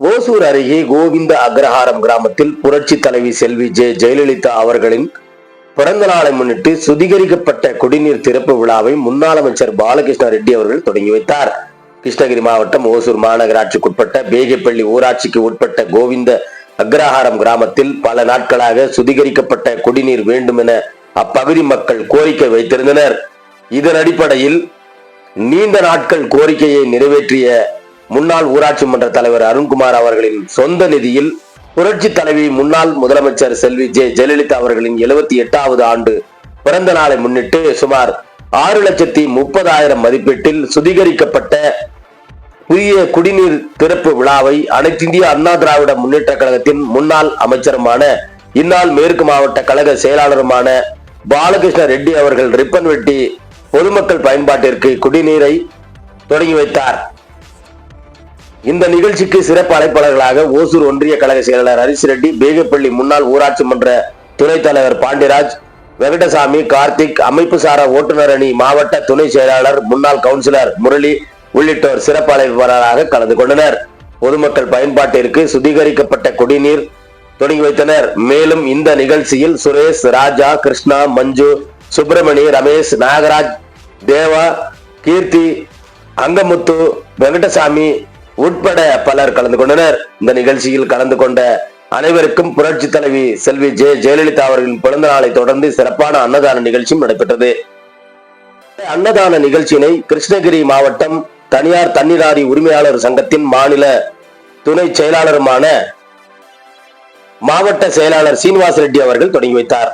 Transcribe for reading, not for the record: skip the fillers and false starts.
ஓசூர் அருகே கோவிந்த அக்ரஹாரம் கிராமத்தில் புரட்சி தலைவி செல்வி ஜெயலலிதா அவர்களின் பிறந்த நாளை முன்னிட்டு சுத்திகரிக்கப்பட்ட குடிநீர் திறப்பு விழாவை முன்னாள் அமைச்சர் பாலகிருஷ்ண ரெட்டி அவர்கள் தொடங்கி வைத்தார். கிருஷ்ணகிரி மாவட்டம் ஓசூர் மாநகராட்சிக்குட்பட்ட பேகப்பள்ளி ஊராட்சிக்கு உட்பட்ட கோவிந்த அக்ரஹாரம் கிராமத்தில் பல நாட்களாக சுத்திகரிக்கப்பட்ட குடிநீர் வேண்டும் என அப்பகுதி மக்கள் கோரிக்கை வைத்திருந்தனர். இதன் அடிப்படையில் நீண்ட நாட்கள் கோரிக்கையை நிறைவேற்றிய முன்னாள் ஊராட்சி மன்ற தலைவர் அருண்குமார் அவர்களின் சொந்த நிதியில் புரட்சி தலைவி முன்னாள் முதலமைச்சர் செல்வி ஜெயலலிதா அவர்களின் 78வது ஆண்டு பிறந்த நாளை முன்னிட்டு சுமார் 6,30,000 மதிப்பீட்டில் சுத்திகரிக்கப்பட்ட புதிய குடிநீர் திறப்பு விழாவை அனைத்திந்திய அண்ணா திராவிட முன்னேற்ற கழகத்தின் முன்னாள் அமைச்சருமான இந்நாள் மேற்கு மாவட்ட கழக செயலாளருமான பாலகிருஷ்ண ரெட்டி அவர்கள் ரிப்பன் வெட்டி பொதுமக்கள் பயன்பாட்டிற்கு குடிநீரை தொடங்கி வைத்தார். இந்த நிகழ்ச்சிக்கு சிறப்பு அழைப்பாளர்களாக ஓசூர் ஒன்றிய கழக செயலாளர் ஹரிஸ் ரெட்டி, பேகப்பள்ளி முன்னாள் ஊராட்சி மன்ற துணைத் தலைவர் பாண்டியராஜ், வெங்கடசாமி, கார்த்திக், அமைப்பு சாரா ஓட்டுநர் அணி மாவட்ட துணை செயலாளர் முன்னாள் கவுன்சிலர் முரளி உள்ளிட்டோர் சிறப்பு அழைப்பாளராக கலந்து கொண்டனர். பொதுமக்கள் பயன்பாட்டிற்கு சுத்திகரிக்கப்பட்ட குடிநீர் தொடங்கி வைத்தனர். மேலும் இந்த நிகழ்ச்சியில் சுரேஷ், ராஜா, கிருஷ்ணா, மஞ்சு, சுப்பிரமணி, ரமேஷ், நாகராஜ், தேவா, கீர்த்தி, அங்கமுத்து, வெங்கடசாமி உட்பட பலர் கலந்து கொண்டனர். இந்த நிகழ்ச்சியில் கலந்து கொண்ட அனைவருக்கும் புரட்சி தலைவி செல்வி ஜெயலலிதா அவர்களின் பிறந்த நாளை தொடர்ந்து சிறப்பான அன்னதான நிகழ்ச்சியும் நடைபெற்றது. அன்னதான நிகழ்ச்சியினை கிருஷ்ணகிரி மாவட்டம் தனியார் தண்ணீராரி உரிமையாளர் சங்கத்தின் மாநில துணை செயலாளருமான மாவட்ட செயலாளர் சீனிவாச ரெட்டி அவர்கள் தொடங்கி வைத்தார்.